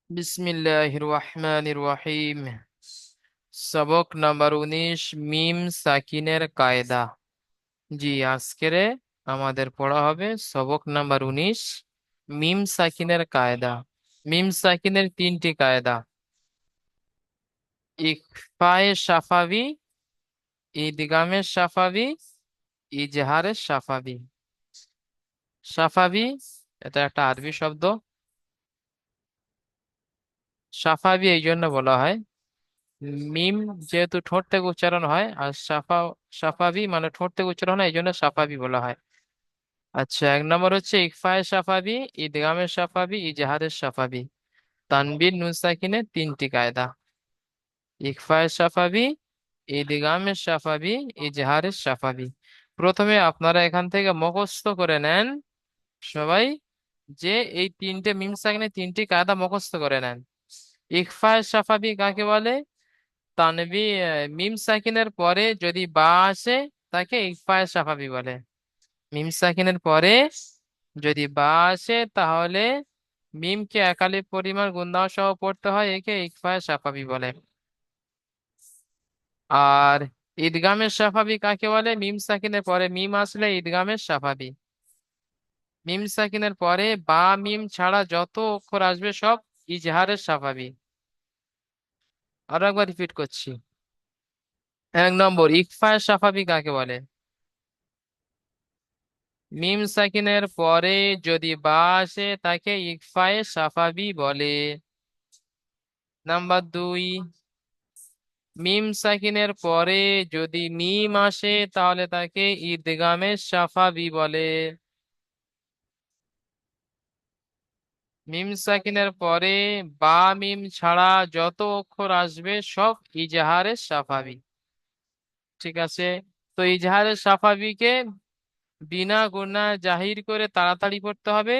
বিসমিল্লাহির রহমানির রহিম। সবক নাম্বার 19, মিম সাকিনের কায়দা। জি, আজকের আমাদের পড়া হবে সবক নাম্বার 19, মিম সাকিনের কায়দা। মিম সাকিনের তিনটি কায়দা: ইকফায়ে সাফাবি, ইদগামে সাফাবি, ইজহারে সাফাবি। সাফাবি এটা একটা আরবি শব্দ। সাফাবি এই জন্য বলা হয়, মিম যেহেতু ঠোঁট থেকে উচ্চারণ হয়, আর সাফাবি মানে ঠোঁট থেকে উচ্চারণ হয়, এই জন্য সাফাবি বলা হয়। আচ্ছা, এক নম্বর হচ্ছে ইকফায়ে সাফাবি, ইদগামে সাফাবি, ইজহারের সাফাবি। তানবির নুন সাকিনের তিনটি কায়দা: ইকফায়ে সাফাবি, ইদগামে সাফাবি, ইজহারের সাফাবি। প্রথমে আপনারা এখান থেকে মুখস্থ করে নেন সবাই, যে এই তিনটে মিম সাকিনের তিনটি কায়দা মুখস্থ করে নেন। ইকফায়ে সাফাবি কাকে বলে? তানবি মিম সাকিনের পরে যদি বা আসে তাকে ইকফায়ে সাফাবি বলে। মিম সাকিনের পরে যদি বা আসে তাহলে মিমকে একালিফ পরিমাণ গুণদাও সহ পড়তে হয়, একে ইকফায়ে সাফাবি বলে। আর ঈদগামের সাফাবি কাকে বলে? মিম সাকিনের পরে মিম আসলে ঈদগামের সাফাবি। মিম সাকিনের পরে বা মিম ছাড়া যত অক্ষর আসবে সব ইজহারের সাফাবি। আরো একবার রিপিট করছি। এক নম্বর, ইকফায়ে সাফাবি কাকে বলে? মিম সাকিনের পরে যদি বা আসে তাকে ইকফায়ে সাফাবি বলে। নাম্বার দুই, মিম সাকিনের পরে যদি মিম আসে তাহলে তাকে ইদগামে সাফাবি বলে। মিম সাকিনের পরে বা মিম ছাড়া যত অক্ষর আসবে সব ইজহারে সাফাবি। ঠিক আছে, তো ইজহারে সাফাবিকে বিনা গুণা জাহির করে তাড়াতাড়ি পড়তে হবে।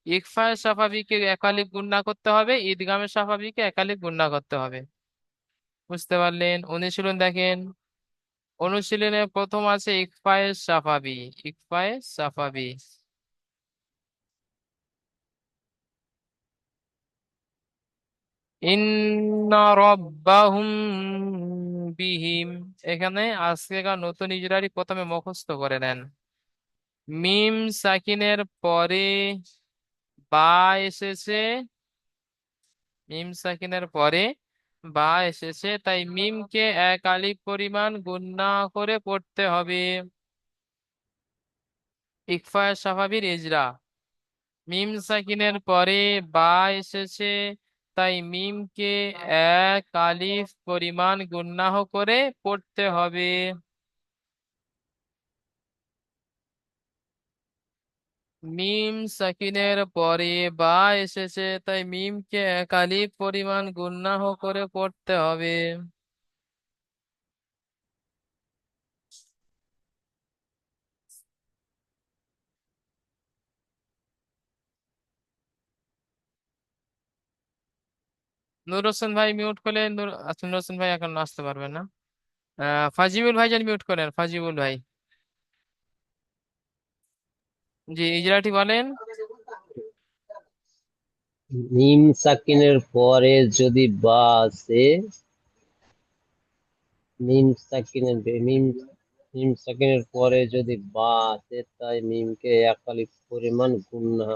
ইকফায়ে সাফাবিকে একালিফ গুণা করতে হবে, ঈদগামে সাফাবিকে একালিফ গুণা করতে হবে। বুঝতে পারলেন? অনুশীলন দেখেন। অনুশীলনে প্রথম আছে ইকফায়ে সাফাবি। ইকফায়ে সাফাবি। ইন্না রাব্বাহুম বিহিম। এখানে আজকেকার নতুন ইজরারি প্রথমে মুখস্থ করে নেন। মিম সাকিনের পরে বা এসেছে, মিম সাকিনের পরে বা এসেছে, তাই মিমকে এক আলিফ পরিমাণ গুণনা করে পড়তে হবে। ইকফায়ে সাফাবির ইজরা: মিম সাকিনের পরে বা এসেছে, তাই মিমকে এক আলিফ পরিমাণ গুণনা করে পড়তে হবে। মিম সাকিনের পরে বা এসেছে, তাই মিমকে এক আলিফ পরিমাণ গুণনা করে পড়তে হবে। নূর হোসেন ভাই মিউট করলেন। আচ্ছা, নূর হোসেন ভাই এখন আসতে পারবেন না। ফাজিবুল ভাই যেন মিউট করেন, ফাজিবুল ভাই। জি, ইজরাটি বলেন। মিম সাকিনের পরে যদি বা আসে, মিম সাকিনের মিম মিম সাকিনের পরে যদি বা আসে, তাই মিমকে এক আলিফ পরিমাণ গুণনা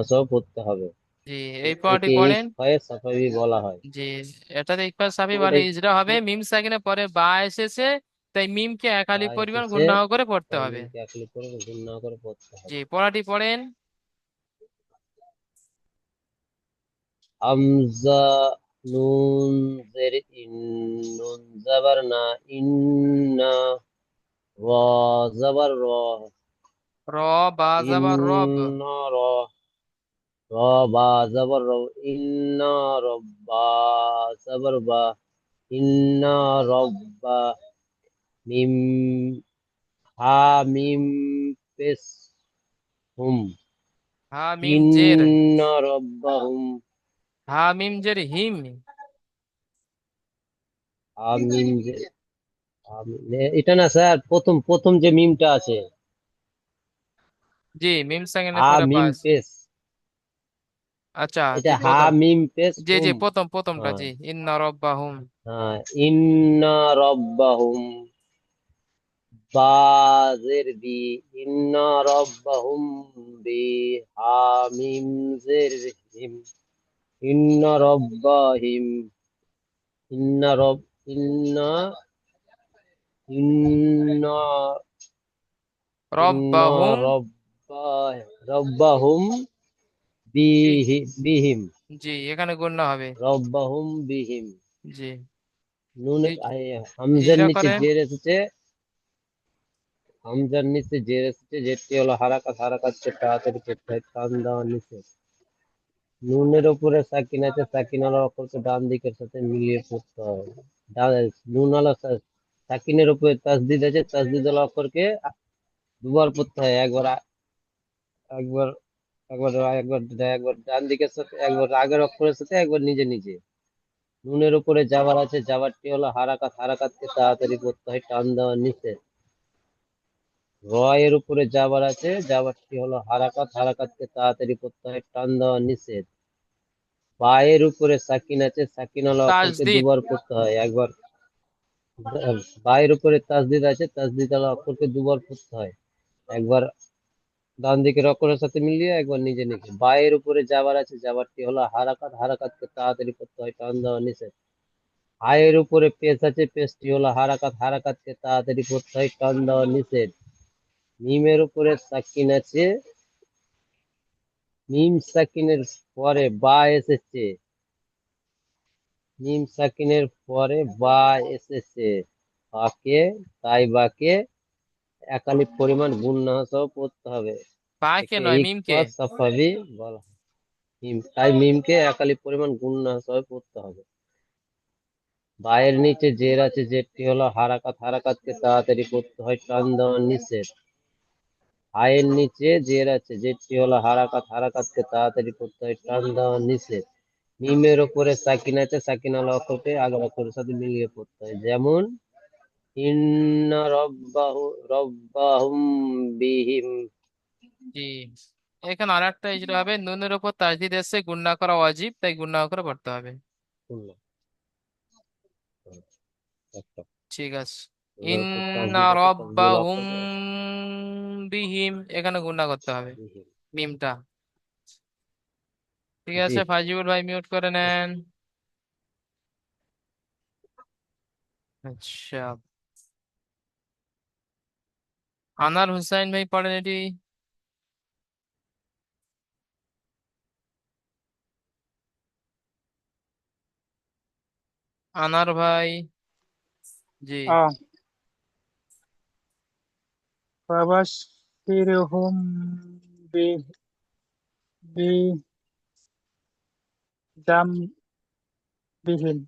সহ পড়তে হবে। জি, এই পড়াটি একে পড়েন। ইকফায়ে সাফাবি বলা হয়। জি, এটাতে ইকফা সাফি বলে ওটাই ইজরা হবে। মিম সাকিনের পরে বা এসেছে, তাই মিমকে এক বা আলিফ পরিমাণ এসেছে, গুণনা করে পড়তে তাই হবে। মিমকে এক আলিফ পরিমাণ গুণনা করে পড়তে জি, হবে। পড়াটি পড়েন। হামজা, নুন, জের ইন, নুন জাবার না, ইন্না, র জাবার র, র, বা যাবার রব। ইন্না র, র বা জাবার র, ইন্না রব্বা জাবার বা, ইন্না রব্বা, মিম, হা মিম পেশ হুম, হা মিম জের। ইন্না রব্বাহুম, হা মিম জের হিম। হা মিম এটা না স্যার, প্রথম প্রথম যে মিমটা আছে, জি, মিম সাকিনের হা পরে বা মিম আছে। পেশ, আচ্ছা, এটা জি হা প্রথম। মিম পেশ জি জি, হুম। প্রথমটা, হ্যাঁ, জি। ইন্না রব্বাহুম। হ্যাঁ, ইন্না রব্বাহুম, বা জের বি, ইন্না রব্বাহুম বি, হা মিম জের হিম, ইন্না রব্বাহিম, ইন্না রব, ইন্না, ইন্না, ইন্না রব্বাহুম। রব্বা, রব্বাহুম বি- বিহিম, জি, এখানে গুণনা হবে। রব্বাহুম বিহিম। জি। নুন ইজ- হামজার ইজরা নিচে করেন। জের এসেছে, হামজার নিচে জের এসেছে, যেটি হলো হারাকাত, হারাকাতকে তাড়াতাড়ি করতে হয়, টান দেওয়ার নিচে। নুনের উপরে সাকিন আছে, সাকিন আলা অক্ষরকে ডান দিকের সাথে মিলিয়ে পড়তে হবে। নুন আলা সাকিনের উপরে তাসদিদ আছে, তাসদিদ আলা অক্ষরকে দুবার পড়তে হয়, একবার একবার একবার একবার ডান দিকের সাথে, একবার আগের অক্ষরের সাথে, একবার নিজে নিজে। নুনের উপরে জাবার আছে, জাবারটি হলো হারাকাত, হারাকাতকে তাড়াতাড়ি করতে হয়, টান দেওয়ার নিচে। র এর উপরে জাবার আছে, জাবারটি হলো হারাকাত, হারাকাতকে তাড়াতাড়ি করতে হয়, টান দেওয়া নিষেধ। বা এর উপরে সাকিন আছে, সাকিন হলো অক্ষরকে তাজদিদ। দুবার পড়তে হয়, একবার। বা এর উপরে তাসদিদ আছে, তাসদিদ হলো অক্ষরকে দুবার পড়তে হয়, একবার ডান দিকের অক্ষরের সাথে মিলিয়ে, একবার নিজে নিজে। বা এর উপরে জাবার আছে, জাবারটি হলো হারাকাত, হারাকাতকে তাড়াতাড়ি করতে হয়, টান দেওয়া নিষেধ। আয়ের উপরে পেশ আছে, পেশটি হলো হারাকাত, হারাকাতকে তাড়াতাড়ি করতে হয়, টান দেওয়া নিষেধ। মিমের উপরে সাকিন আছে, মিম সাকিনের পরে বা এসেছে, মিম সাকিনের পরে বা এসেছে, বাকে, তাই বাকে একালিপ পরিমাণ গুণনা সহ পড়তে হবে। বাকে একে নয়, ইকফা মিমকে। সাফাবি বলা হয়। তাই মিমকে একালিপ পরিমাণ গুণনা সহ পড়তে হবে। বায়ের নিচে জের আছে, জেরটি হলো হারাকাত, হারাকাতকে তাড়াতাড়ি করতে হয়, টান দেওয়া নিষেধ। আয়ের নিচে জের আছে, জেরটি হলো হারাকাত, হারাকাতকে তাড়াতাড়ি করতে হয়, টান দেওয়া নিষেধ। মিমের ওপরে সাকিন আছে, সাকিন আলা অক্ষরকে আগের অক্ষরের সাথে মিলিয়ে পড়তে হয়, যেমন ইন্না রব্বাহুম বিহিম। জি। এখানে আর একটা ইজরা হবে, নুনের উপর তাজদিদ এসে গুণনা করা ওয়াজিব, তাই গুণনা করে পড়তে হবে। শুনলাম, একটা ঠিক আছে। নুনের উপর ইন্না তাসদিদ আছে, তাসদিদ আলা রব্বাহুম অক্ষরকে বিহিম, এখানে গুণনা করতে হবে বিহিম। মিমটা। ঠিক জি, আছে, ফাজিবুল ভাই মিউট করে নেন। আচ্ছা, আনার হুসাইন ভাই পড়েন এটি। আনার ভাই। জি। اه فبشرهم ب- بذنبهم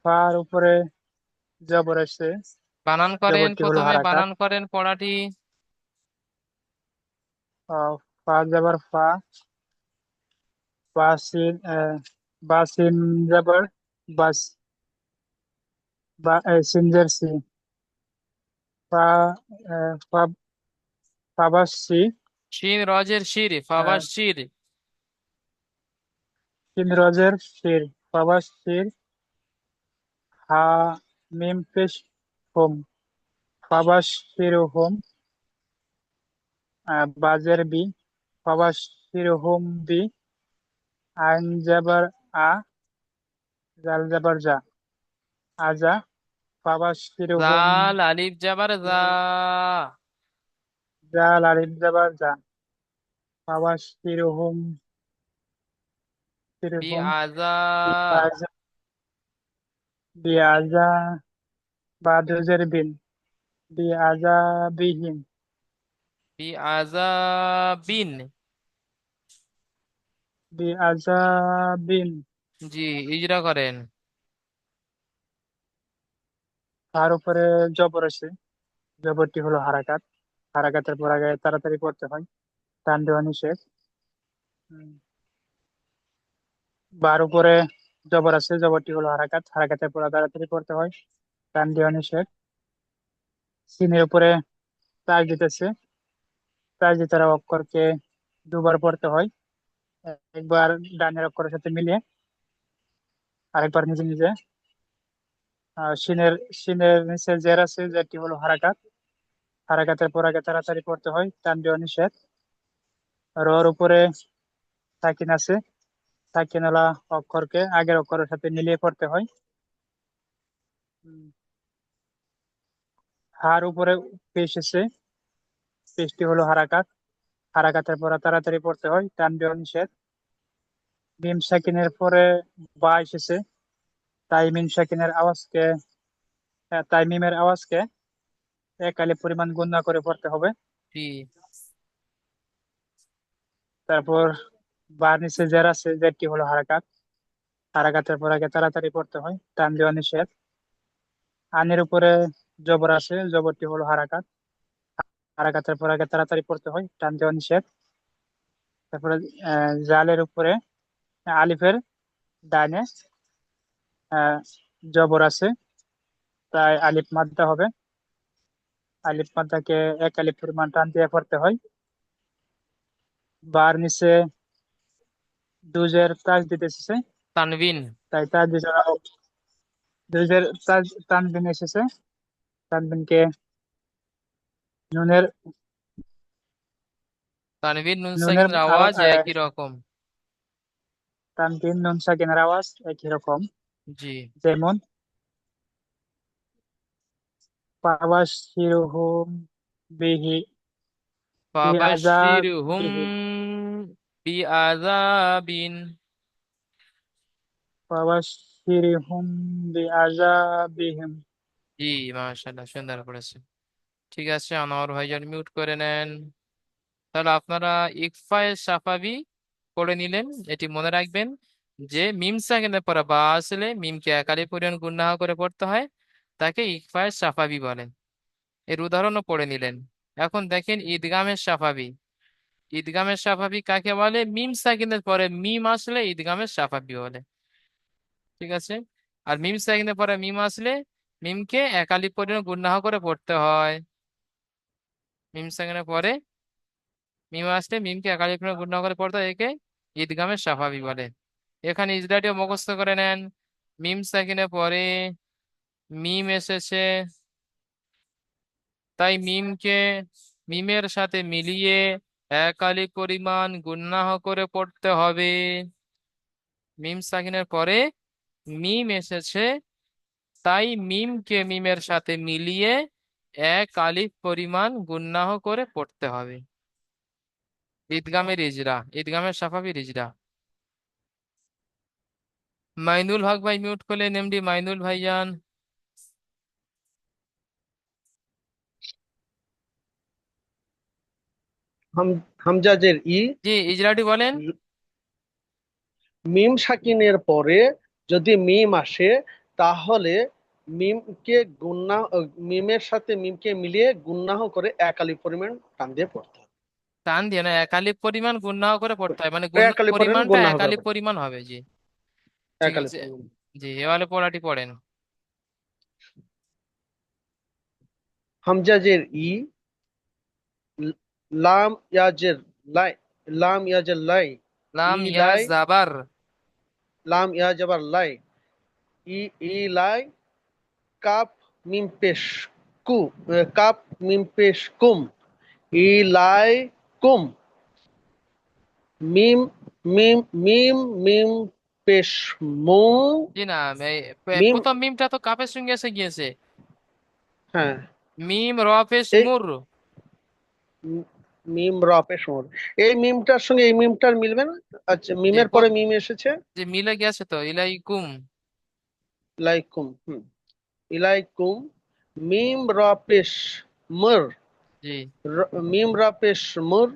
ফার উপরে জবর আছে, বানান করেন, জবরটি হলো প্রথমে হারাকাত। বানান করেন পড়াটি। ফা জবর ফা, বাসিন বাসিন জবর বাস, সিনজের সি, ফা ফা ফাবাসি, শিন রজের শির, ফাবাস শির। সিন রজের শির, ফাবাসির, হা মিম পেশ হোম, ফাবাসির হোম, বাজের বি, ফাবাসির হোম বি, আইন জবর আ, জাল জবর জা, আজা, ফাবাসির হোম, জাল আলিফ জাবার জা। জাল আলিফ জবর জা, ফাবাসির হোম, বি ফিরহুম, আজা। বিআজা, বিআজা, বাদুজের বিন, বিআজা বিহিম, বি আজা বিন। বিআজা বিন। জি, ইজরা করেন। তার উপরে জবর আছে, জবরটি হলো হারাকাত, হারাকাতের পর আগে তাড়াতাড়ি পড়তে হয়, টান দেওয়া নিষেধ। উম, বার উপরে জবর আছে, জবরটি হলো হারাকাত, হারাকাতের পর তাড়াতাড়ি পড়তে হয়, টান দেওয়া নিষেধ। সিনের উপরে তাজ দিতেছে, তাজ দিতে অক্ষরকে দুবার পড়তে হয়, একবার ডানের অক্ষরের সাথে মিলিয়ে, আরেকবার নিজে নিজে। সিনের সিনের নিচে জের আছে, জেরটি হলো হারাকাত। হারাকাতের পর আগে তাড়াতাড়ি পড়তে হয়, টান দেওয়া নিষেধ। রর উপরে সাকিন আছে, সাকিনওয়ালা অক্ষরকে আগের অক্ষরের সাথে মিলিয়ে পড়তে হয়। উম, হার উপরে পেশ আছে, পেশটি হলো হারাকাত। হারাকাতের পর তাড়াতাড়ি পড়তে হয়, টান দেওয়া নিষেধ। মিম সাকিনের পরে বা এসেছে, তাই মিম সাকিনের আওয়াজকে তাই মিমের আওয়াজকে এক আলিফ পরিমাণ গুণা করে পড়তে হবে। জি। তারপর বার নিচে জের আছে, জেরটি হলো হারাকাত। হারাকাতের পর আগে তাড়াতাড়ি পড়তে হয়, টান দেওয়া নিষেধ। আনের উপরে জবর আছে, জবরটি হলো হারাকাত। হারাকাতের পর আগে তাড়াতাড়ি পড়তে হয়, টান দেওয়া নিষেধ। তারপরে জালের উপরে আলিফের ডাইনে আহ, জবর আছে, তাই আলিফ মাদ্দা হবে। আলিফ মাদ্দাকে এক আলিফ পরিমাণ টান দিয়ে পড়তে হয়। বার নিচে দুজের তাজ দিতে এসেছে, তানবিন। তাই তাজ দুজের তাজ তানবিন এসেছে। তানবিনকে নুনের তানবিন নুন নুনের সাকিনের আওয়াজ একই রকম। তানবিন নুন সাকিনের আওয়াজ একই রকম। জি। যেমন ফাবাশশিরহুম বিহি ফাবাশশিরহুম বিহি বিআযাবিন। ফাবাশশিরহুম বিআযাবিহিম। জি, মাশাআল্লাহ, সুন্দর পড়েছে। ঠিক আছে, আনোয়ার ভাইজান মিউট করে নেন। তাহলে আপনারা ইকফায়ে সাফাবি পড়ে নিলেন। এটি মনে রাখবেন যে মিম সাকিনের পরে বা আসলে মিমকে একালি পরিমাণ গুণা করে পড়তে হয়, তাকে ইকফায়ে সাফাবি বলে। এর উদাহরণও পড়ে নিলেন। এখন দেখেন ঈদগামের সাফাবি। ঈদগামের সাফাবি কাকে বলে? মিম সাকিনের পরে মিম আসলে ঈদগামের সাফাবি বলে। ঠিক আছে। আর মিম সাকিনের পরে মিম আসলে মিমকে একালি পরিমাণ গুণা করে পড়তে হয়। মিম সাকিনের পরে মিম আসলে মিমকে একালি পরিমাণ গুণা করে পড়তে হয়, একে ঈদগামের সাফাবি বলে। এখানে ইজরাটিও মুখস্থ করে নেন। মিম সাকিনের পরে মিম এসেছে, তাই মিমের সাথে মিলিয়ে একালি পরিমাণ গুণাহ করে পড়তে হবে। মিম সাকিনের পরে মিম এসেছে, তাই মিমকে মিমের সাথে মিলিয়ে এক আলিফ পরিমাণ গুণাহ করে পড়তে হবে। ঈদগামের ইজরা, ঈদগামের সাফাবি ইজরা। মাইনুল হক ভাই মিউট করলেন, এমডি মাইনুল ভাইজান। হামজাজের ই, জি, ইজরাটি বলেন। মিম সাকিনের পরে যদি মিম আসে, তাহলে মিমকে মিমের সাথে মিমকে মিলিয়ে গুন্নাহ করে এক আলিফ পরিমাণ টান দিয়ে পড়তে হবে। টান দিয়ে না, এক আলিফ পরিমাণ গুণাহ করে পড়তে হয়, মানে এক আলিফ পরিমাণ পরিমাণটা গুন্নাহ এক করে আলিফ পড়তে পরিমাণ হবে। জি। হবে, ঠিক এক আলিফ আছে। পরিমাণ। জি, এবারে পড়াটি পড়েন। হামজাজের ই, লাম ইয়াজের লাই, লাম ইয়াজের লাই, লাম ই ইয়াজ লাই, জাবার। লাম ইয়াজাবার লাই, ই ই লাই, কাপ মিম পেশ কু, কাপ মিম পেশ কুম, ই লাই কুম, মিম মিম মিম মিম পেশ মু, জি না, মিম, প্রথম মিমটা তো কাপের সঙ্গে এসে গিয়েছে। হ্যাঁ, মিম র পেশ এই মুর। মিম র পেশ মুর, এই মিমটার সঙ্গে এই মিমটার মিলবে না। আচ্ছা, জি, মিমের পরে মিম এসেছে, জি মিলে গেছে তো, ইলাইকুম। ইলাইকুম, ইলাইকুম, মিম র পেশ মুর, জি। মিম র পেশ মুর,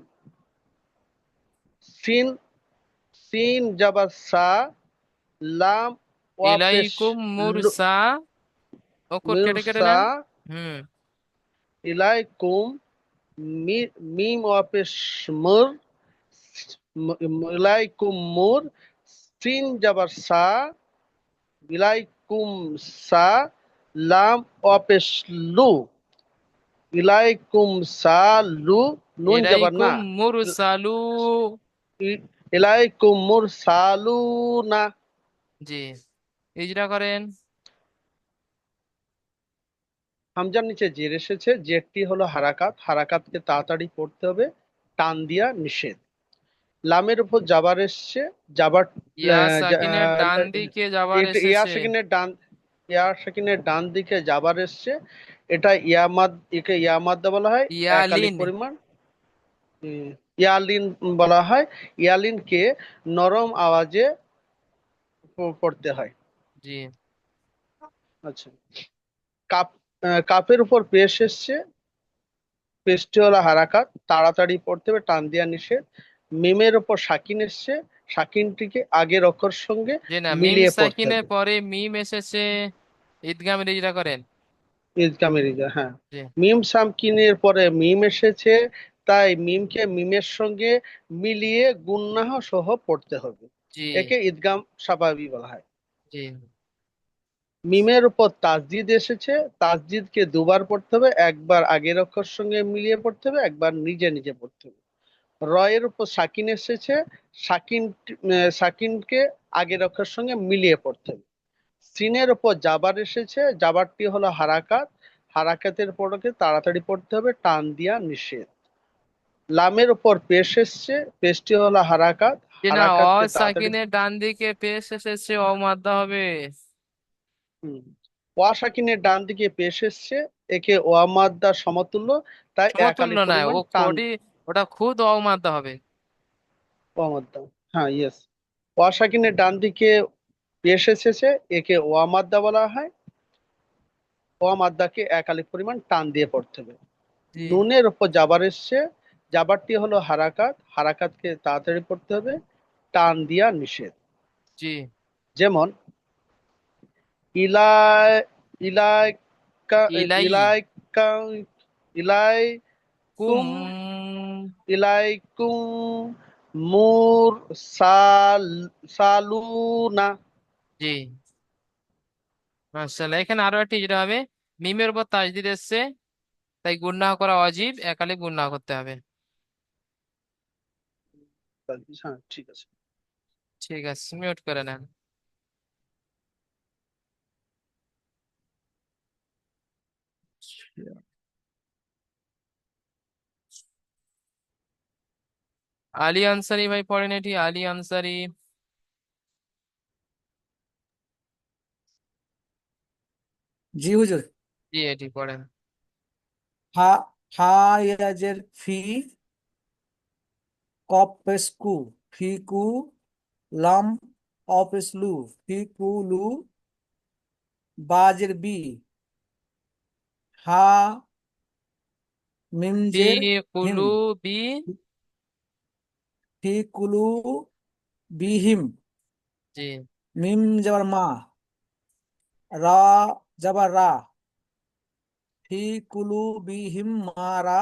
সিন, সিন জাবার সা, লাম ওয়া পেশ ইলাইকুম মুরসা। অক্ষর কেটে কেটে মিরসা, নেন। হুম। ইলাইকুম, মিম ওয়া পেশ মুর, ইলাইকুম মুর, সিন জাবার সা, ইলাইকুম সা, লাম ওয়া পেশ লু, ইলাইকুম সা লু, নুন জাবার না, ইলাইকুম মুরসালু। ইলাইকুম মুরসালুনা। জি, ইজরা করেন। হামজার নিচে জের এসেছে, জেরটি হলো হারাকাত, হারাকাতকে তাড়াতাড়ি পড়তে হবে, টান দিয়া নিষেধ। লামের উপর জাবার এসছে, জাবার ইয়া সাকিনের ডান দিকে যাবার এটা এসেছে। ইয়া সাকিনের ডান দিকে জাবার এসছে, এটা ইয়ামাদ, একে ইয়ামাদ্দা বলা হয়, এক আলিফ ইয়ালিন। পরিমাণ। ইয়ালিন বলা হয়। ইয়ালিনকে নরম আওয়াজে পড়তে হয়। জি আচ্ছা, কাপ কাপের উপর পেশ এসছে, পেশটি হলো হারাকাত, তাড়াতাড়ি পড়তে হবে, টান দেওয়া নিষেধ। মিমের উপর সাকিন এসছে, সাকিনটিকে আগের অক্ষর সঙ্গে জি না, মিম মিলিয়ে পড়তে সাকিনের হবে। পরে মিম এসেছে, ঈদগামের ইজরা করেন। ইদগামের ইজা, হ্যাঁ। জি মিম সামকিনের পরে মিম এসেছে, তাই মিমকে মিমের সঙ্গে মিলিয়ে গুন্নাহ সহ পড়তে হবে। জি একে ইদগাম স্বাভাবিক বলা হয়। জি মিমের উপর তাসদিদ এসেছে, তাসদিদকে দুবার পড়তে হবে, একবার আগের অক্ষর সঙ্গে মিলিয়ে পড়তে হবে, একবার নিজে নিজে পড়তে হবে। রয়ের উপর সাকিন এসেছে, সাকিন সাকিনকে আগের অক্ষরের সঙ্গে মিলিয়ে পড়তে হবে। সিনের উপর জাবার এসেছে, জাবারটি হলো হারাকাত, হারাকাতের পরকে তাড়াতাড়ি পড়তে হবে, টান দিয়া নিষেধ। লামের উপর পেশ এসছে, পেশটি হলো হারাকাত, জি না, অ হারাকাতকে তাড়াতাড়ি। সাকিনের ডান দিকে পেশ এসেছে, অ মাদ্দা হবে। হুম, ওয়া সাকিনের ডান দিকে পেশ এসছে, একে ওয়া মাদ্দার সমতুল্য, তাই এক সমতুল্য আলিফ নয়, পরিমাণ ও টান। কোডি, ওটা খুদ অ মাদ্দা হবে। ওয়া মাদ্দা, হ্যাঁ, ইয়েস। ওয়া সাকিনের ডান দিকে পেশ এসেছে, একে ওয়া মাদ্দা বলা হয়। ওয়া মাদ্দাকে এক আলিফ পরিমাণ টান দিয়ে পড়তে হবে। জি নুনের উপর জাবার এসছে, জাবারটি হলো হারাকাত, হারাকাতকে তাড়াতাড়ি পড়তে হবে, টান দিয়া নিষেধ। জি যেমন ইলাই, ইলাইকা, ইলাই ইলাইকা, ইলাই কুম। কুম, ইলাইকুম মুর সাল, সালুনা। জি মাশাআল্লাহ, এখানে আরো একটা ইজরা হবে। মিমের উপর তাজদিদ এসছে, তাই গুণনা করা অজীব, একালে গুণনা করতে হবে। হ্যাঁ, ঠিক আছে। ঠিক আছে, মিউট করে নেন। আলী আনসারি ভাই পড়েন এটি, আলী আনসারি। জি হুজুর। জি এটি পড়েন। হা, হা ইয়াজের ফি, কপ পেশ কু, ফি কু, লাম অপেশ লু, ফি কু লু, বাজের বি, হা ফি মিমজের হিম, কুলুবি। ফি কুলু বিহিম, জি মিম যাবার মা, রা যাবার রা, ফি কুলু বিহিম মারা,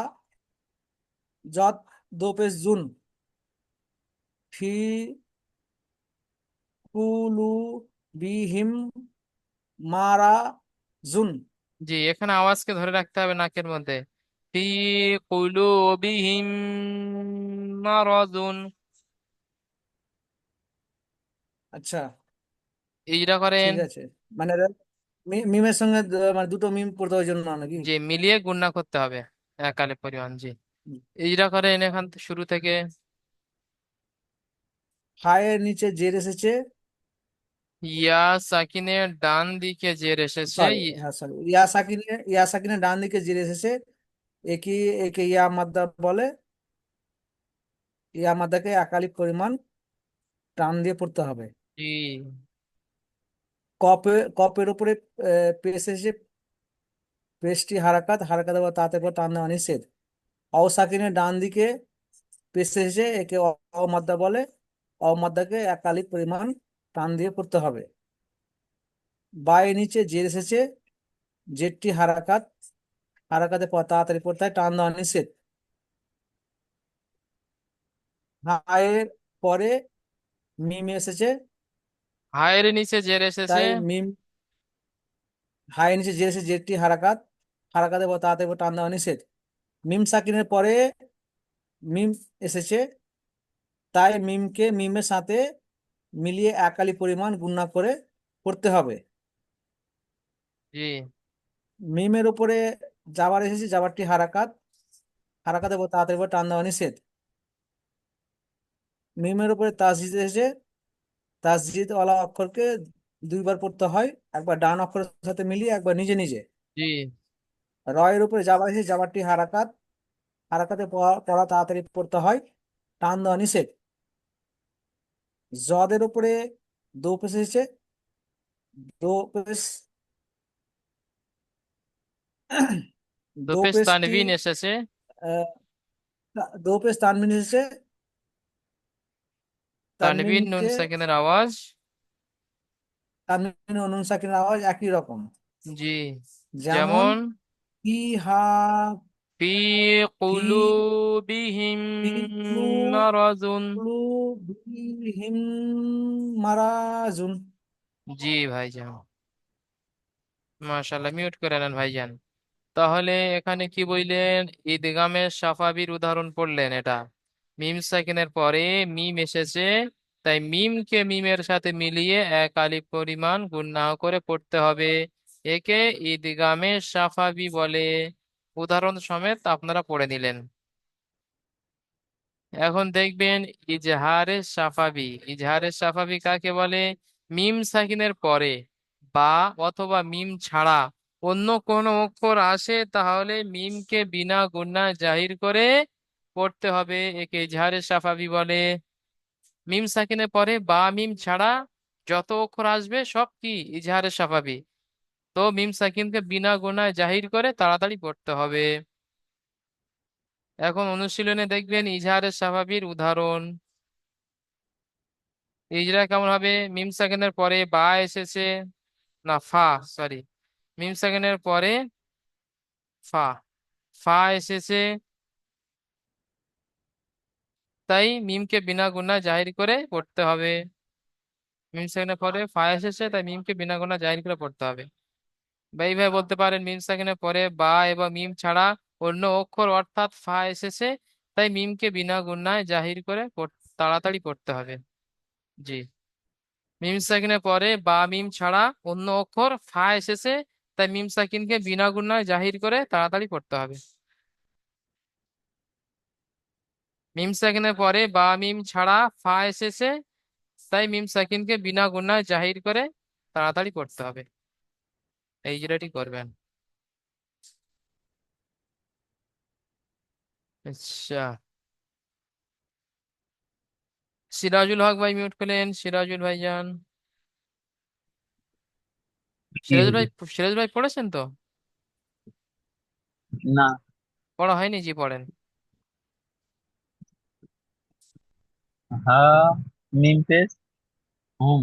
যত দো পেশ জুন, ফি কুলু বিহিম মারা জুন। জি, এখানে আওয়াজকে ধরে রাখতে হবে নাকের মধ্যে। ফি কুলুবিহিম মারাদুন। আচ্ছা, ইজরা করেন। ঠিক আছে। মানে মিমের সঙ্গে মানে দুটো মিম পড়তে হয় জন্য নাকি? যে মিলিয়ে গুণনা করতে হবে, একালে পরিমাণ। জি, হুম। ইজরা করেন এখান শুরু থেকে। হায়ের নিচে জের এসেছে, ইয়া সাকিনের ডান দিকে জের এসেছে। সরি, হ্যাঁ সরি, ইয়া সাকিনের ডান দিকে জের এসেছে, একই, একে ইয়া মাদ্দা বলে, ইয়া মাদ্দাকে একালিক পরিমাণ টান দিয়ে পড়তে হবে। জি কপের উপরে পেশ এসে, পেশটি হারাকাত, হারাকাত বা তাতে পর টান দেওয়া নিষেধ। সাকিনের ডান দিকে পেশ এসে, একে অমাদ্দা বলে, অমাদ্দাকে একালিক পরিমাণ টান দিয়ে পড়তে হবে। বায়ের নিচে জের এসেছে, জেরটি হারাকাত, হারাকাতে তাড়াতাড়ি পড়তে হয়, টান দেওয়া নিষেধ। হায়ের পরে মিম এসেছে, হায়ের নিচে জের এসেছে। তাই মিম, হায়ের নিচে জের এসেছে, জেরটি হারাকাত, হারাকাতে তাড়াতাড়ি টান দেওয়া নিষেধ। মিম সাকিনের পরে মিম এসেছে, তাই মিমকে মিমের সাথে মিলিয়ে একালি পরিমাণ গুণনা করে করতে হবে। জি মিমের উপরে জাবার এসেছে, জাবারটি হারাকাত, হারাকাতে তাড়াতাড়ি করে টান দেওয়া নিষেধ। মিমের উপরে তাসজিদ এসেছে, তাসজিদ ওয়ালা অক্ষরকে দুইবার পড়তে হয়, একবার ডান অক্ষরের সাথে মিলিয়ে, একবার নিজে নিজে। জি রয়ের উপরে জাবার এসেছে, জাবারটি হারাকাত, হারাকাতে পড়া পড়া তাড়াতাড়ি পড়তে হয়, টান দেওয়া নিষেধ। জদের উপরে দো পেশ এসেছে, দো পেশ দো দুপেশ পেশটি তানভিন এসেছে। আহ, দো পেশ তানবিন এসেছে, তানভিন নুন তানবিনকে সাকিনের আওয়াজ। তানবিন ও নুন সাকিনের আওয়াজ একই রকম। জি যেমন যেমন ফিহা, ফি ফি কুলুবিহিম ফি মারাজুন। কুলুবিহিম মারাজুন। জি ভাইজান, মাশাআল্লাহ, মিউট করে নেন ভাইজান। তাহলে এখানে কি বললেন? ইদগামের সাফাবির উদাহরণ পড়লেন। এটা মিম সাকিনের পরে মিম এসেছে, তাই মিমকে মিমের সাথে মিলিয়ে এক আলিফ পরিমাণ গুণনা করে পড়তে হবে। একে ইদগামের সাফাবি বলে। উদাহরণ সমেত আপনারা পড়ে নিলেন। এখন দেখবেন ইজহারে সাফাবি। ইজহারে সাফাবি কাকে বলে? মিম সাকিনের পরে বা অথবা মিম ছাড়া অন্য কোনো অক্ষর আসে, তাহলে মিমকে বিনা গুণনায় জাহির করে পড়তে হবে। একে ইজহারে সাফাবি বলে। মিম সাকিনের পরে বা মিম ছাড়া যত অক্ষর আসবে সব কি ইজহারে সাফাবি। তো মিম সাকিনকে বিনা গুণায় জাহির করে তাড়াতাড়ি পড়তে হবে। এখন অনুশীলনে দেখবেন ইজহারে সাফাবির উদাহরণ। ইজরা কেমন হবে? মিম সেকেন্ডের পরে বা এসেছে, না ফা, সরি, মিম সেকেন্ডের পরে ফা, ফা এসেছে, তাই মিমকে বিনা গুণা জাহির করে পড়তে হবে। মিম সেকেন্ডের পরে ফা এসেছে, তাই মিমকে বিনা গুণা জাহির করে পড়তে হবে। বা এইভাবে বলতে পারেন, মিম সেকেন্ডের পরে বা এবং মিম ছাড়া অন্য অক্ষর অর্থাৎ ফা এসেছে, তাই মিমকে বিনা গুণায় জাহির করে তাড়াতাড়ি পড়তে হবে। জি, মিম সাকিনের পরে বা মিম ছাড়া অন্য অক্ষর ফা এসেছে, তাই মিম সাকিনকে বিনা গুণায় জাহির করে তাড়াতাড়ি পড়তে হবে। মিম সাকিনের পরে বা মিম ছাড়া ফা এসেছে, তাই মিম সাকিনকে বিনা গুণায় জাহির করে তাড়াতাড়ি পড়তে হবে। এই যেটাটি করবেন। আচ্ছা, সিরাজুল হক ভাই মিউট করলেন। সিরাজুল ভাইজান, জি সিরাজুল ভাই, হুজুর। সিরাজুল ভাই পড়েছেন তো? না। পড়া হয়নি? জি পড়েন। হা মিম পেশ হুম।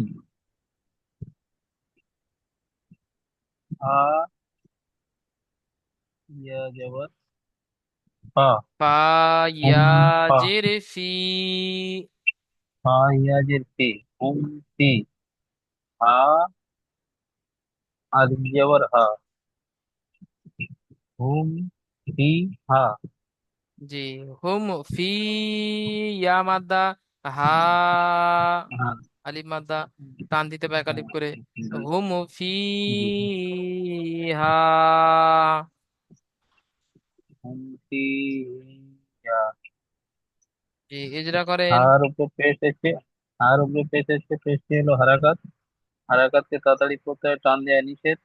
হা ইয়া জবর হা ফা হুম ইয়া হা। জের ফি। হা ইয়া জের পি হুম পি। হা আলিফ জবর হা হুম পি হা। জি, হুম ফি, ইয়া মাদ্দা, হা হ্যাঁ। আলিফ মাদ্দা, টান দিতে হবে এক আলিফ করে। জি হুম ফি জি। হা। হুম পি হা। জি, ইজরা করেন। হার উপর পেশ এসে, হার উপরে পেশ এসে, পেশটি হলো হারাকাত। হারাকাতকে তাড়াতাড়ি পড়তে হয়, টান দেওয়া নিষেধ।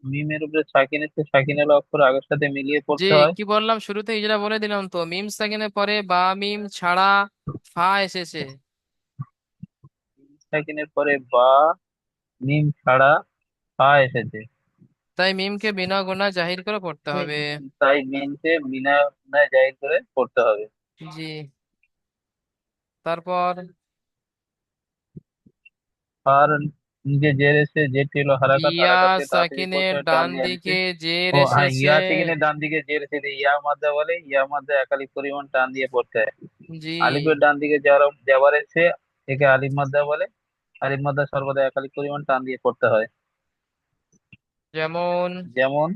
মিমের উপরে সাকিন এসে, সাকিন হলো অক্ষর আগের সাথে মিলিয়ে জি, পড়তে হয়। কি বললাম শুরুতে? ইজরা বলে দিলাম তো, মিম সাকিনের পরে বা মিম ছাড়া ফা এসেছে, সাকিনের পরে বা মিম ছাড়া ফা এসেছে, তাই মিমকে বিনা গুণা জাহির করে পড়তে তাই হবে। তাই মিমকে বিনা গুণায় জাহির করে পড়তে হবে। জি, তারপর আর নিজে জের এসে, জেরটি হলো হারাকাত, ইয়া হারাকাতকে তাড়াতাড়ি পড়তে সাকিনের হয়, টান ডান দিয়ে নিচে। দিকে জের ও হ্যাঁ, এসেছে। ইয়া সেখানে ডান দিকে জের এসে ইয়া মাদ্দা বলে, ইয়া মাদ্দা একালিক পরিমাণ টান দিয়ে পড়তে হয়। জি, আলিফের ডান দিকে যাবার এসে, একে আলিফ মাদ্দা বলে। আলিফ মাদ্দা সর্বদা একালিক পরিমাণ টান দিয়ে পড়তে হয়। যেমন যেমন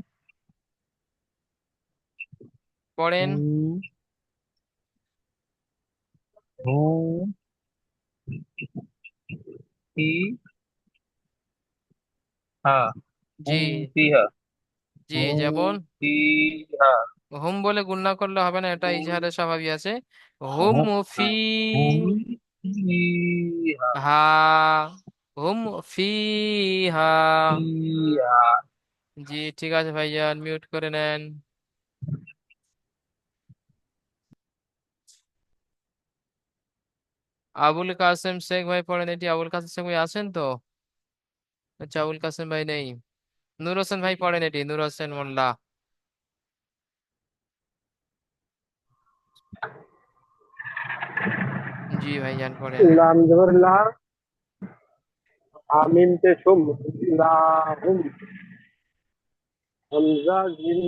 পড়েন। উ হু হি হা জি হুম ফিহা জি, হুম যেমন ফিহা হুম বলে গুণনা করলে হবে না, এটা হুম ইজহারের স্বভাবই আছে। হুম ফি হুম ফিহা হা, হুম ফি হা। ফিহা জি ঠিক আছে ভাইজান, মিউট করে নেন। আবুল কাসেম শেখ ভাই পড়েন এটি। আবুল কাসেম শেখ ভাই আছেন তো? আচ্ছা, আবুল কাসেম ভাই নেই। নূর হোসেন ভাই পড়েন এটি, নূর হোসেন মোল্লা। জি ভাইজান পড়েন। লাম জবর লা, আমিন পেশম, লাহুম, হামজা জিম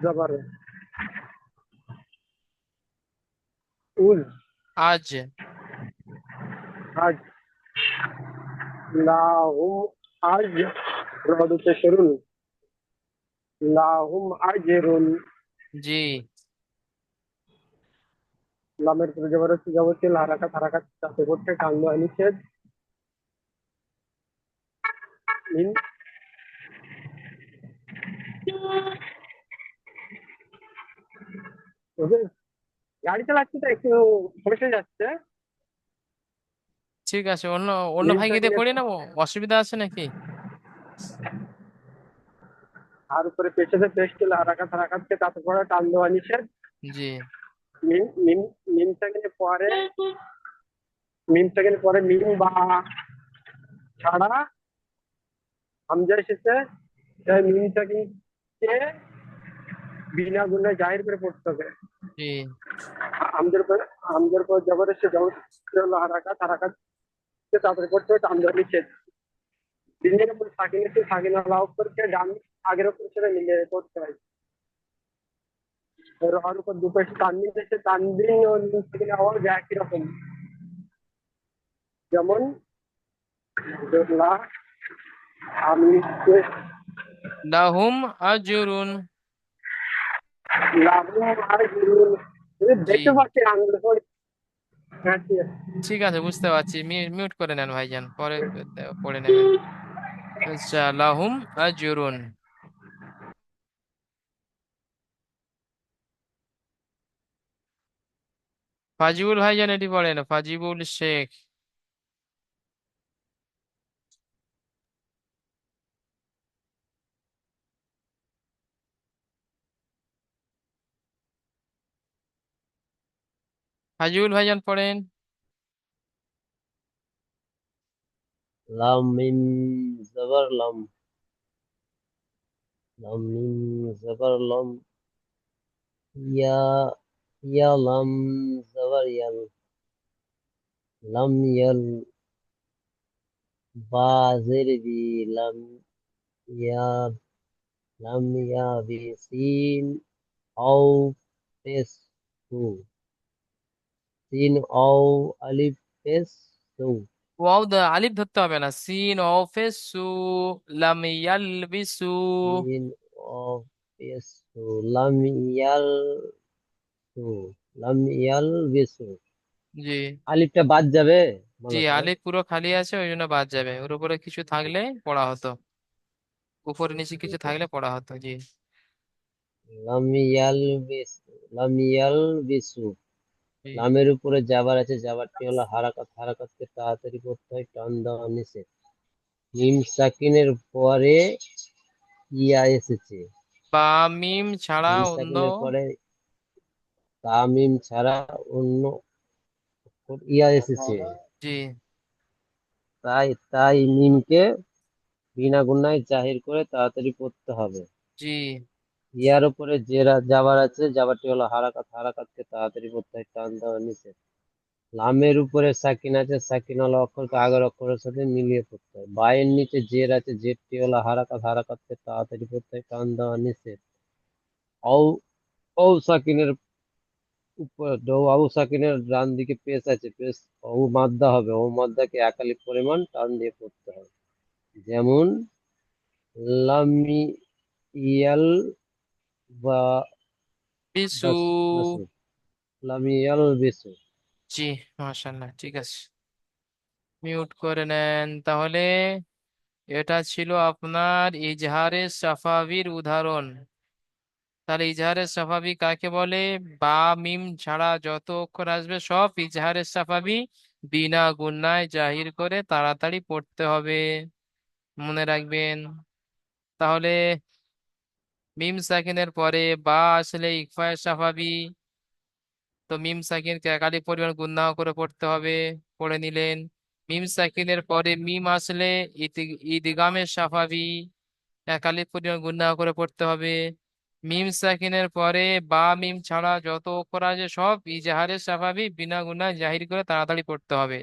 জবর উল, আজ। আজ, লাহুম আজ, রদ পেশরুল, লাহুম আজরুল, জি লামের পরে জবর হচ্ছে যাবতীয় হারাকাত হারাকাত সাথে করতে কান্দ নিষেধ, মিন, ওদের গাড়ি চালাচ্ছি তো একটু সমস্যা যাচ্ছে। ঠিক আছে, অন্য অন্য মিন ভাইকে দিয়ে সাকিনের পড়িয়ে নেবো, অসুবিধা আছে নাকি? আর উপরে পেছনে পেশ ছিল হারাকাত হারাকাতকে তাতে করে টান দেওয়া নিষেধ, জি মিন মিন মিন সাকিনের পরে মিন বা ছাড়া হামজা এসেছে, তাই মিমটাকে বিনা গুণায় জাহির করে পড়তে হবে। জি হামজার পর জবর এসে জবর হলো হারাকাত হারাকাত তাড়াতাড়ি পড়তে হবে, টান দেওয়া নিষেধ। দিনের উপর সাকিন এসে সাকিন আল্লাহ করকে ডান আগের উপর সেটা মিলিয়ে পড়তে হয়। রহর উপর দুটো তানবিন এসে তানবিন ও নুন সাকিন আওয়াজ একই রকম, যেমন লা, আমি, লাহুম আজরুন। লাভু আর জি দেখতে পাচ্ছি আঙুল পড়ে। হ্যাঁ, ঠিক আছে। ঠিক আছে, বুঝতে পারছি। মিউট করে নেন ভাইজান, পরে পড়ে নেবেন। আচ্ছা, লাহুম আজরুন। ফাজিবুল ভাইজান এটি পড়েন, ফাজিবুল শেখ। ফাজিবুল ভাইজান পড়েন। লাম মিম জবর লাম, লাম মিম জবর লাম, ইয়া, ইয়া লাম জবর ইয়াল, লাম ইয়াল, বা জের বি, লাম ইয়া, লাম ইয়া বি সিন আও পেশ সু, সিন আও আলিফ পেশ সু, ওয়াও আলিফ ধরতে হবে না। সিন অফেস সু, লাম ইয়ালবিসু। সিন আও পেশ সু, লাম ইয়াল সু, লাম ইয়াল বিসু। জি আলিফটা বাদ যাবে জি, বলো তো। আলিফ পুরো খালি আছে, ওই জন্য বাদ যাবে। ওর উপরে কিছু থাকলে পড়া হতো, উপরে নিচে কিছু ঠিক থাকলে আছে। পড়া হতো। জি লাম ইয়াল বিস, লাম ইয়াল বিসু। জি লামের উপরে জাবার আছে, জাবারটি হলো হারাকাত, হারাকাতকে তাড়াতাড়ি করতে হয়, টান দেওয়া নিষেধ। মিম সাকিনের পরে ইয়া এসেছে, বা মিম ছাড়া মিম অন্য। সাকিনের পরে তামিম ছাড়া অন্য ইয়া এসেছে, জি তাই তাই মিমকে বিনা গুণায় জাহির করে তাড়াতাড়ি পড়তে হবে। জি ইয়ার উপরে যে জাবার আছে, জাবারটি হলো হারাকাত, হারাকাতকে তাড়াতাড়ি পড়তে হয়, টান দেওয়া নিষেধ। লামের উপরে সাকিন আছে, সাকিন হলো অক্ষরকে আগের অক্ষরের সাথে মিলিয়ে পড়তে হয়। বায়ের নিচে জের আছে, জেরটি হলো হারাকাত, হারাকাতকে তাড়াতাড়ি পড়তে হয়, টান দেওয়া নিষেধ। ঔ, ঔ সাকিনের উপর আউ সাকিনের ডান দিকে পেশ আছে, পেশ ও মাদ্দা হবে, ও মাদ্দাকে একালিপ পরিমাণ টান দিয়ে পড়তে হবে। যেমন লামি ইয়াল বা বিসু। বাস, বাসু, লামি ইয়াল বেসু। জি, মাশাআল্লাহ, ঠিক আছে, মিউট করে নেন তাহলে। এটা ছিল আপনার ইজহারে সাফাবির উদাহরণ। তাহলে ইজহারে সাফাবি কাকে বলে? বা মিম ছাড়া যত অক্ষর আসবে সব ইজহারে সাফাবি, বিনা গুণায় জাহির করে তাড়াতাড়ি পড়তে হবে, মনে রাখবেন। তাহলে মিম সাকিনের পরে বা আসলে ইকফায়ে সাফাবি, তো মিম সাকিনকে একাধিক পরিমাণ গুণা করে পড়তে হবে, পড়ে নিলেন। মিম সাকিনের পরে মিম আসলে ইদগামে সাফাবি, একালিপ পরিমাণ গুণা করে পড়তে হবে। মিম সাকিনের পরে বা মিম ছাড়া যত অক্ষর আছে সব ইজাহারে স্বাভাবিক, বিনা গুণায় জাহির করে তাড়াতাড়ি পড়তে হবে।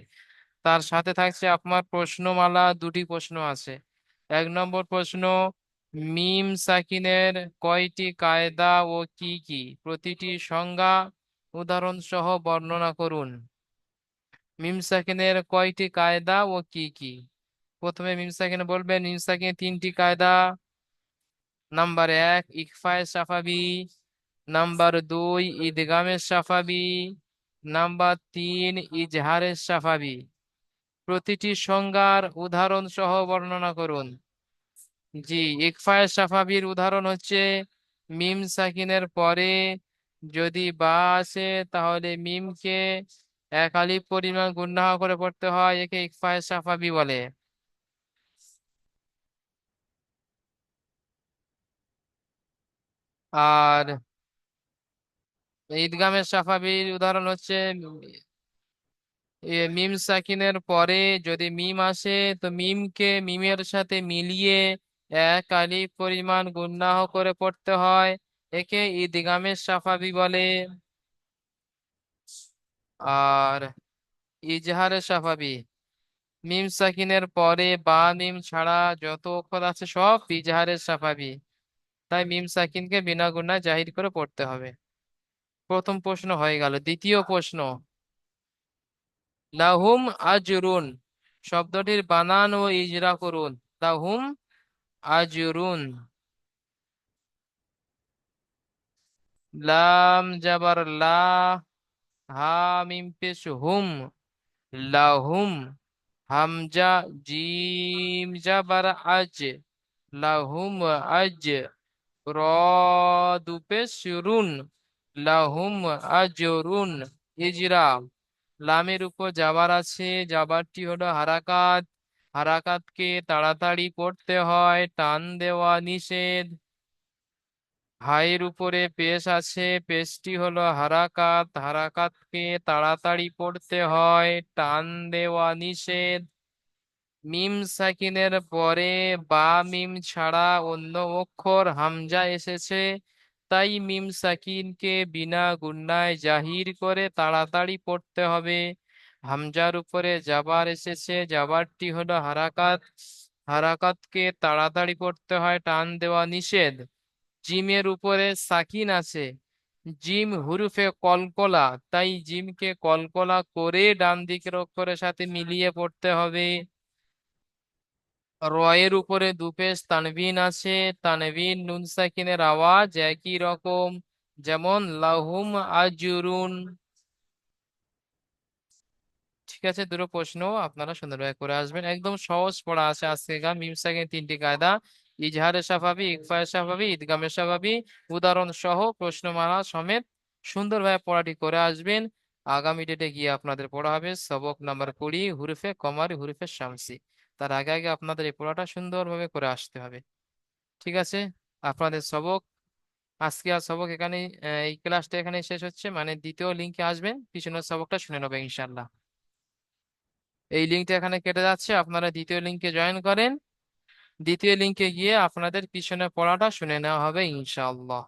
তার সাথে থাকছে আপনার প্রশ্নমালা, দুটি প্রশ্ন আছে। 1 নম্বর প্রশ্ন, মিম সাকিনের কয়টি কায়দা ও কি কি, প্রতিটি সংজ্ঞা উদাহরণ সহ বর্ণনা করুন। মিম সাকিনের কয়টি কায়দা ও কি কি? প্রথমে মিম সাকিন বলবেন, মিম সাকিনের 3টি কায়দা। নাম্বার 1 ইকফায়ে সাফাবি, নাম্বার 2 ইদগামে সাফাবি, নাম্বার 3 ইজহারে সাফাবি। প্রতিটি সংজ্ঞার উদাহরণ সহ বর্ণনা করুন। জি, ইকফায়ে সাফাবির উদাহরণ হচ্ছে মিম সাকিনের পরে যদি বা আসে তাহলে মিমকে এক আলিফ পরিমাণ গুণা করে পড়তে হয়, একে ইকফায়ে সাফাবি বলে। আর ঈদগামের সাফাবির উদাহরণ হচ্ছে মিম সাকিনের পরে যদি মিম আসে তো মিমকে মিমের সাথে মিলিয়ে এক আলিফ পরিমাণ গুণাহ করে পড়তে হয়, একে ঈদগামের সাফাবি বলে। আর ইজহারে সাফাবি, মিম সাকিনের পরে বা মিম ছাড়া যত অক্ষর আছে সব ইজহারে সাফাবি, তাই মিম সাকিনকে বিনা গুণায় জাহির করে পড়তে হবে। প্রথম প্রশ্ন হয়ে গেল। দ্বিতীয় প্রশ্ন, লাহুম আজরুন শব্দটির বানান ও ইজরা করুন। লাহুম আজরুন, লাম জাবার লা, হা মিম পেশ হুম, লাহুম। হামজা জিম জাবার আজ, লাহুম আজ। র দুপেশ রুন, লাহুম আজরুন। ইজরা, লামের উপর জাবার আছে, জাবারটি হলো হারাকাত, হারাকাতকে তাড়াতাড়ি পড়তে হয়, টান দেওয়া নিষেধ। হায়ের উপরে পেশ আছে, পেশটি হলো হারাকাত, হারাকাতকে তাড়াতাড়ি পড়তে হয়, টান দেওয়া নিষেধ। মিম সাকিনের পরে বা মিম ছাড়া অন্য অক্ষর হামজা এসেছে, তাই মিম সাকিনকে বিনা গুণায় জাহির করে তাড়াতাড়ি পড়তে হবে। হামজার উপরে জাবার এসেছে, জাবারটি হলো হারাকাত, হারাকাতকে তাড়াতাড়ি পড়তে হয়, টান দেওয়া নিষেধ। জিমের উপরে সাকিন আছে, জিম হুরুফে কলকলা, তাই জিমকে কলকলা করে ডান দিকের অক্ষরের সাথে মিলিয়ে পড়তে হবে। রয়ের উপরে দুপেশ তানবিন আছে, তানবিন নুন সাকিনের আওয়াজ একই রকম, যেমন লাহুম আজরুন। ঠিক আছে, দুটো প্রশ্ন আপনারা সুন্দরভাবে করে আসবেন, একদম সহজ পড়া আছে আজকে। মিম সাকিনের 3টি কায়দা, ইজহারে সাফাবি, ইকফায়ে সাফাবি, ইদগামে সাফাবি, উদাহরণ সহ প্রশ্নমালা সমেত সুন্দরভাবে পড়াটি করে আসবেন। আগামী ডেটে গিয়ে আপনাদের পড়া হবে সবক নাম্বার 20 হুরুফে কমারি, হুরুফে শামসি। তার আগে আগে আপনাদের এই পড়াটা সুন্দরভাবে করে আসতে হবে। ঠিক আছে, আপনাদের সবক আজকে আর সবক এখানে, এই ক্লাসটা এখানে শেষ হচ্ছে, মানে দ্বিতীয় লিঙ্কে আসবেন, পিছনের সবকটা শুনে নেবে ইনশাল্লাহ। এই লিঙ্কটা এখানে কেটে যাচ্ছে, আপনারা দ্বিতীয় লিঙ্কে জয়েন করেন। দ্বিতীয় লিঙ্কে গিয়ে আপনাদের পিছনে পড়াটা শুনে নেওয়া হবে ইনশাআল্লাহ।